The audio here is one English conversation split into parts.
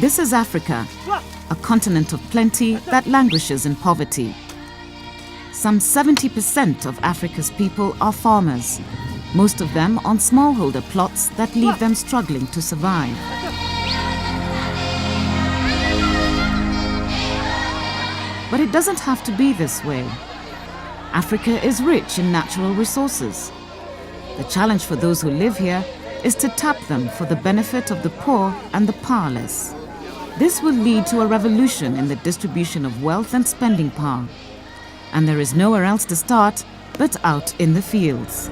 This is Africa, a continent of plenty that languishes in poverty. Some 70% of Africa's people are farmers, most of them on smallholder plots that leave them struggling to survive. But it doesn't have to be this way. Africa is rich in natural resources. The challenge for those who live here is to tap them for the benefit of the poor and the powerless. This will lead to a revolution in the distribution of wealth and spending power. And there is nowhere else to start but out in the fields.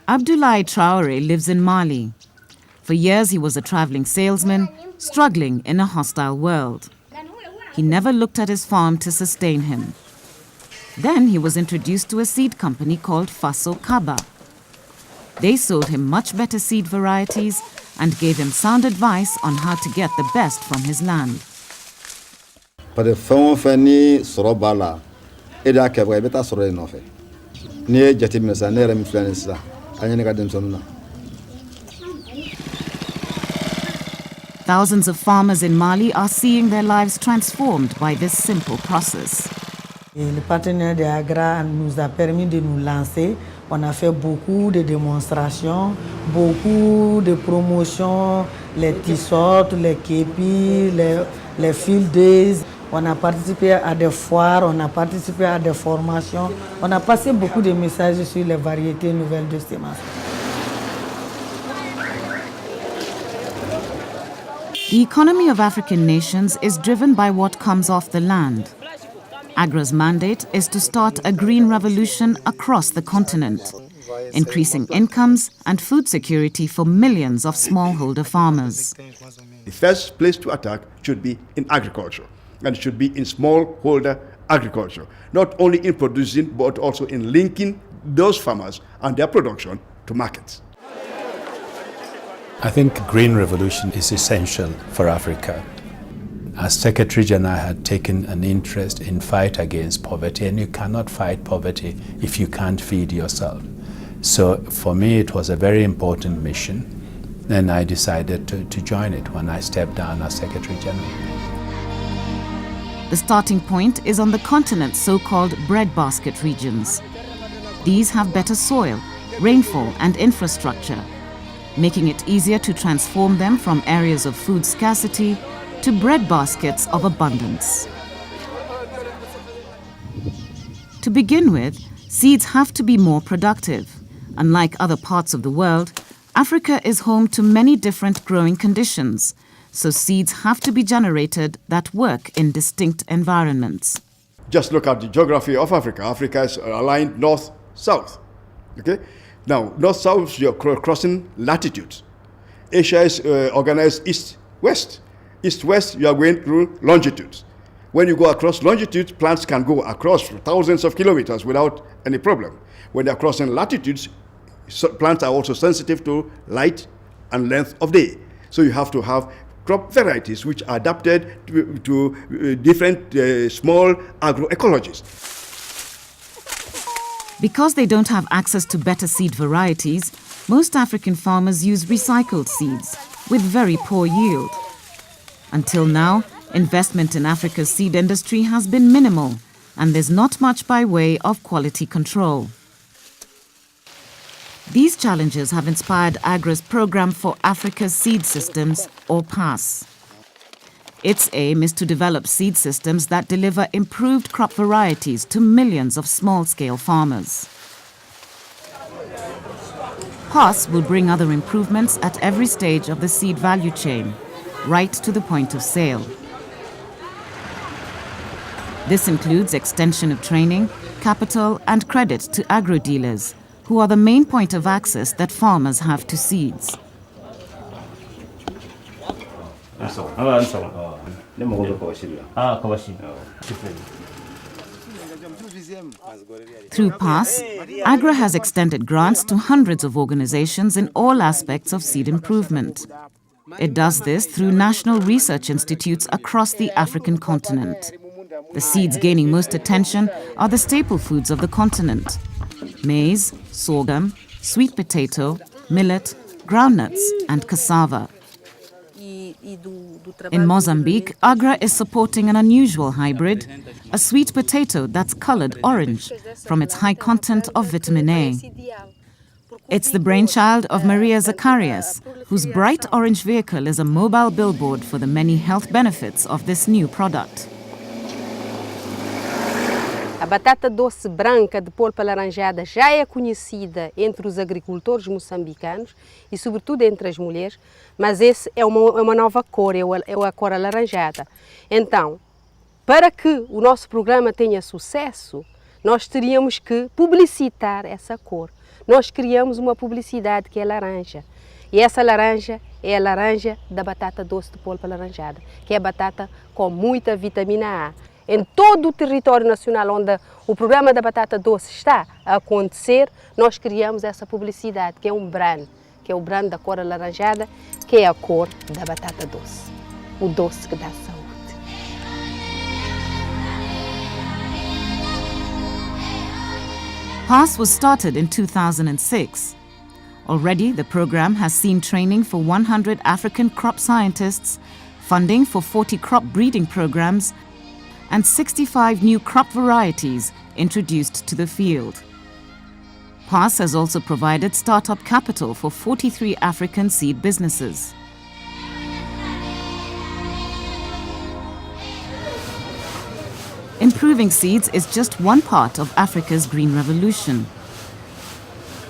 Abdoulaye Traoré lives in Mali. For years he was a traveling salesman, struggling in a hostile world. He never looked at his farm to sustain him. Then he was introduced to a seed company called Faso Kaba. They sold him much better seed varieties and gave him sound advice on how to get the best from his land. Thousands of farmers in Mali are seeing their lives transformed by this simple process. Le partenaire de Agra nous a permis de nous lancer. On a fait beaucoup de démonstrations, beaucoup de promotions, les t-shirts, les képis, les field days. On a participé à des foires, on a participé à des formations. On a passé beaucoup de messages sur les variétés nouvelles de semences. The economy of African nations is driven by what comes off the land. Agra's mandate is to start a green revolution across the continent, increasing incomes and food security for millions of smallholder farmers. The first place to attack should be in agriculture, and it should be in smallholder agriculture, not only in producing but also in linking those farmers and their production to markets. I think green revolution is essential for Africa. As Secretary General, I had taken an interest in fight against poverty, and you cannot fight poverty if you can't feed yourself. So for me, it was a very important mission, and I decided to join it when I stepped down as Secretary General. The starting point is on the continent's so-called breadbasket regions. These have better soil, rainfall, and infrastructure, making it easier to transform them from areas of food scarcity to breadbaskets of abundance. To begin with, seeds have to be more productive. Unlike other parts of the world, Africa is home to many different growing conditions, so seeds have to be generated that work in distinct environments. Just look at the geography of Africa. Africa is aligned north-south. Okay? Now, north-south, you're crossing latitudes. Asia is organized east-west. East-west, you are going through longitudes. When you go across longitudes, plants can go across thousands of kilometers without any problem. When they are crossing latitudes, plants are also sensitive to light and length of day. So you have to have crop varieties which are adapted to different small agroecologies. Because they don't have access to better seed varieties, most African farmers use recycled seeds with very poor yield. Until now, investment in Africa's seed industry has been minimal, and there's not much by way of quality control. These challenges have inspired Agra's Programme for Africa's Seed Systems, or PASS. Its aim is to develop seed systems that deliver improved crop varieties to millions of small-scale farmers. PASS will bring other improvements at every stage of the seed value chain, right to the point of sale. This includes extension of training, capital, and credit to agro-dealers, who are the main point of access that farmers have to seeds. Through PASS, Agra has extended grants to hundreds of organizations in all aspects of seed improvement. It does this through national research institutes across the African continent. The seeds gaining most attention are the staple foods of the continent: maize, sorghum, sweet potato, millet, groundnuts, and cassava. In Mozambique, Agra is supporting an unusual hybrid, a sweet potato that's colored orange from its high content of vitamin A. It's the brainchild of Maria Zacharias, whose bright orange vehicle is a mobile billboard for the many health benefits of this new product. A batata doce branca de polpa laranjada já é conhecida entre os agricultores moçambicanos e sobretudo entre as mulheres, mas esse é uma nova cor, é a cor alaranjada. Então, para que o nosso programa tenha sucesso, nós teríamos que publicitar essa cor. Nós criamos uma publicidade que é laranja. E essa laranja é a laranja da batata doce de polpa laranjada, que é batata com muita vitamina A. Em todo o território nacional onde o programa da batata doce está a acontecer, nós criamos essa publicidade, que é um brand, que é o brand da cor alaranjada, que é a cor da batata doce. O doce que dá saúde. PASS was started in 2006. Already, the program has seen training for 100 African crop scientists, funding for 40 crop breeding programs, and 65 new crop varieties introduced to the field. PASS has also provided startup capital for 43 African seed businesses. Improving seeds is just one part of Africa's green revolution.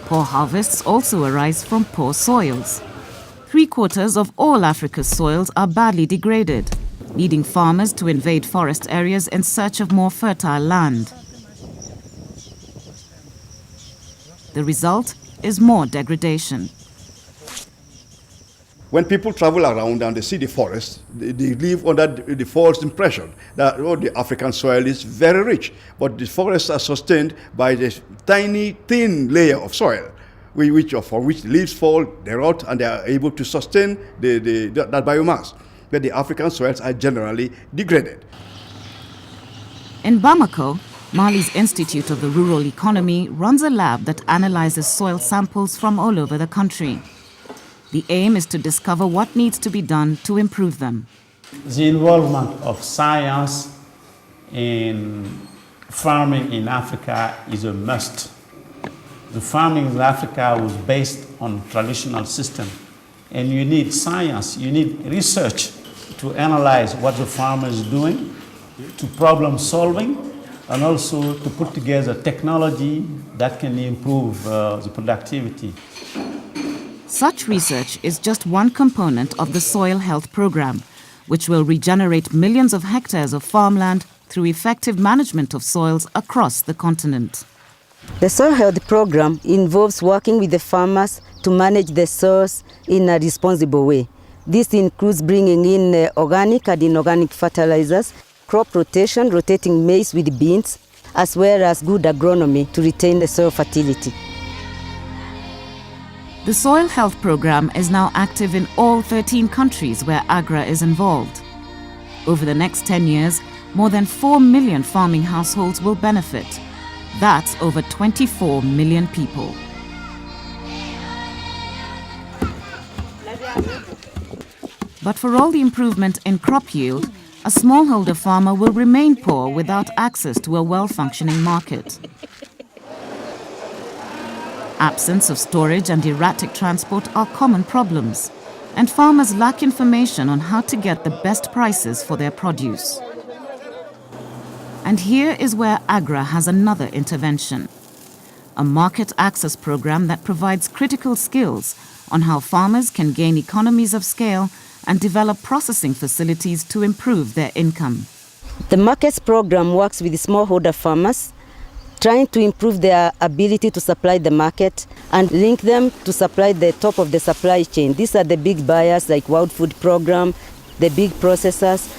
Poor harvests also arise from poor soils. 3/4 of all Africa's soils are badly degraded, leading farmers to invade forest areas in search of more fertile land. The result is more degradation. When people travel around and they see the forest, they live under the false impression that the African soil is very rich, but the forests are sustained by this tiny, thin layer of soil, for which leaves fall, they rot, and they are able to sustain that biomass. But the African soils are generally degraded. In Bamako, Mali's Institute of the Rural Economy runs a lab that analyzes soil samples from all over the country. The aim is to discover what needs to be done to improve them. The involvement of science in farming in Africa is a must. The farming in Africa was based on traditional system, and you need science, you need research to analyze what the farmer is doing, to problem solving, and also to put together technology that can improve the productivity. Such research is just one component of the Soil Health Program, which will regenerate millions of hectares of farmland through effective management of soils across the continent. The Soil Health Program involves working with the farmers to manage the soils in a responsible way. This includes bringing in organic and inorganic fertilizers, crop rotation, rotating maize with beans, as well as good agronomy to retain the soil fertility. The Soil Health Program is now active in all 13 countries where Agra is involved. Over the next 10 years, more than 4 million farming households will benefit. That's over 24 million people. But for all the improvement in crop yield, a smallholder farmer will remain poor without access to a well-functioning market. Absence of storage and erratic transport are common problems, and farmers lack information on how to get the best prices for their produce. And here is where Agra has another intervention: a market access program that provides critical skills on how farmers can gain economies of scale and develop processing facilities to improve their income. The markets program works with smallholder farmers, trying to improve their ability to supply the market and link them to supply the top of the supply chain. These are the big buyers like World Food Program, the big processors,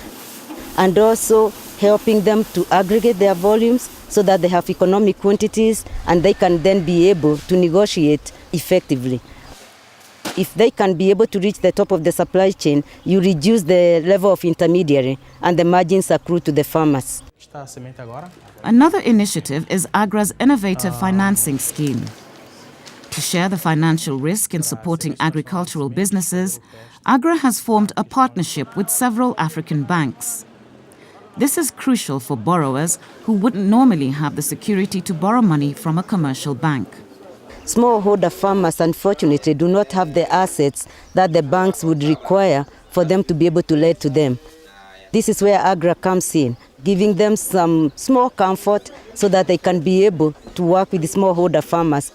and also helping them to aggregate their volumes so that they have economic quantities and they can then be able to negotiate effectively. If they can be able to reach the top of the supply chain, you reduce the level of intermediary and the margins accrue to the farmers. Another initiative is Agra's innovative financing scheme. To share the financial risk in supporting agricultural businesses, Agra has formed a partnership with several African banks. This is crucial for borrowers who wouldn't normally have the security to borrow money from a commercial bank. Smallholder farmers, unfortunately, do not have the assets that the banks would require for them to be able to lend to them. This is where Agra comes in, giving them some small comfort so that they can be able to work with the smallholder farmers.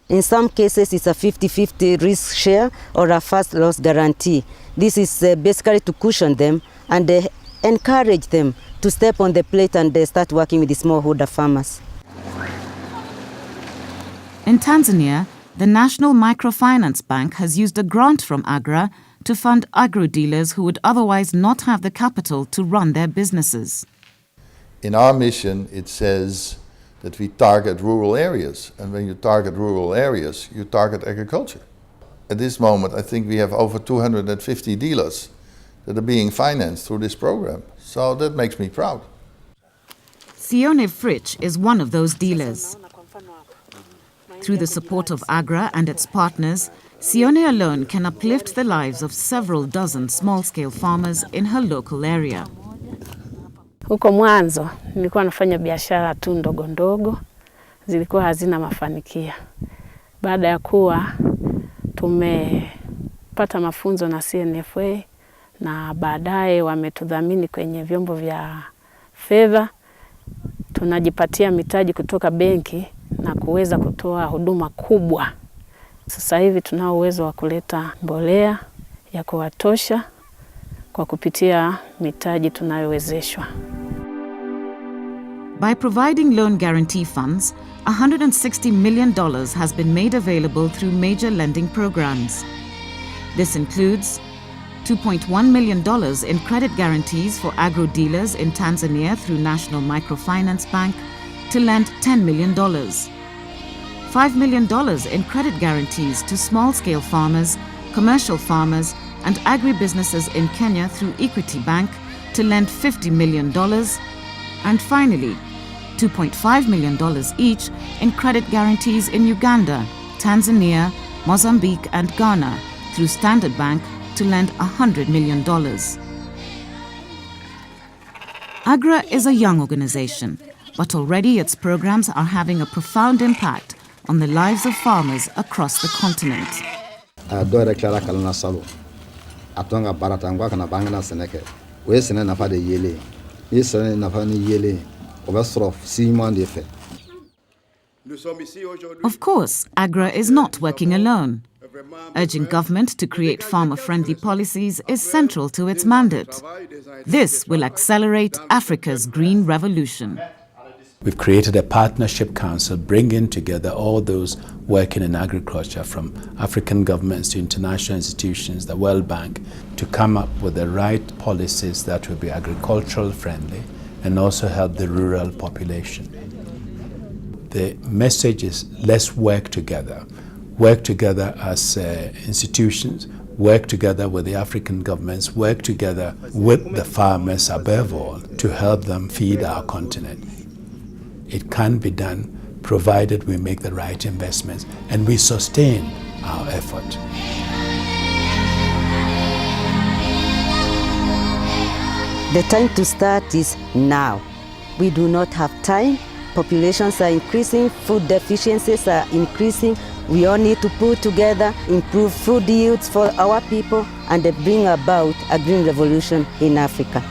In some cases, it's a 50-50 risk share or a first loss guarantee. This is basically to cushion them and encourage them to step on the plate and start working with the smallholder farmers. In Tanzania, the National Microfinance Bank has used a grant from Agra to fund agro-dealers who would otherwise not have the capital to run their businesses. In our mission, it says that we target rural areas. And when you target rural areas, you target agriculture. At this moment, I think we have over 250 dealers that are being financed through this program. So that makes me proud. Sione Fritsch is one of those dealers. Through the support of Agra and its partners, Sione alone can uplift the lives of several dozen small-scale farmers in her local area. Huko mwanzo nilikuwa nafanya biashara tu ndogo ndogo, zilikuwa hazina mafanikio. Baada ya kuwa tumepata mafunzo na CNFA na baadaye wametudhamini kwenye vyombo vya fedha, tunajipatia mitaji kutoka benki na kuweza kutoa huduma kubwa. Sasa hivi tunao uwezo wa kuleta mbolea ya kuwatosha kwa kupitia mitaji tunayowezeshwa. By providing loan guarantee funds, $160 million has been made available through major lending programs. This includes $2.1 million in credit guarantees for agro-dealers in Tanzania through National Microfinance Bank to lend $10 million. $5 million in credit guarantees to small-scale farmers, commercial farmers, and agribusinesses in Kenya through Equity Bank to lend $50 million. And finally, $2.5 million each in credit guarantees in Uganda, Tanzania, Mozambique, and Ghana through Standard Bank to lend $100 million. Agra is a young organization, but already its programs are having a profound impact on the lives of farmers across the continent. Of course, Agra is not working alone. Urging government to create farmer-friendly policies is central to its mandate. This will accelerate Africa's green revolution. We've created a partnership council bringing together all those working in agriculture, from African governments to international institutions, the World Bank, to come up with the right policies that will be agricultural friendly and also help the rural population. The message is, let's work together as institutions, work together with the African governments, work together with the farmers above all to help them feed our continent. It can be done provided we make the right investments and we sustain our effort. The time to start is now. We do not have time. Populations are increasing, food deficiencies are increasing. We all need to pull together, improve food yields for our people, and bring about a green revolution in Africa.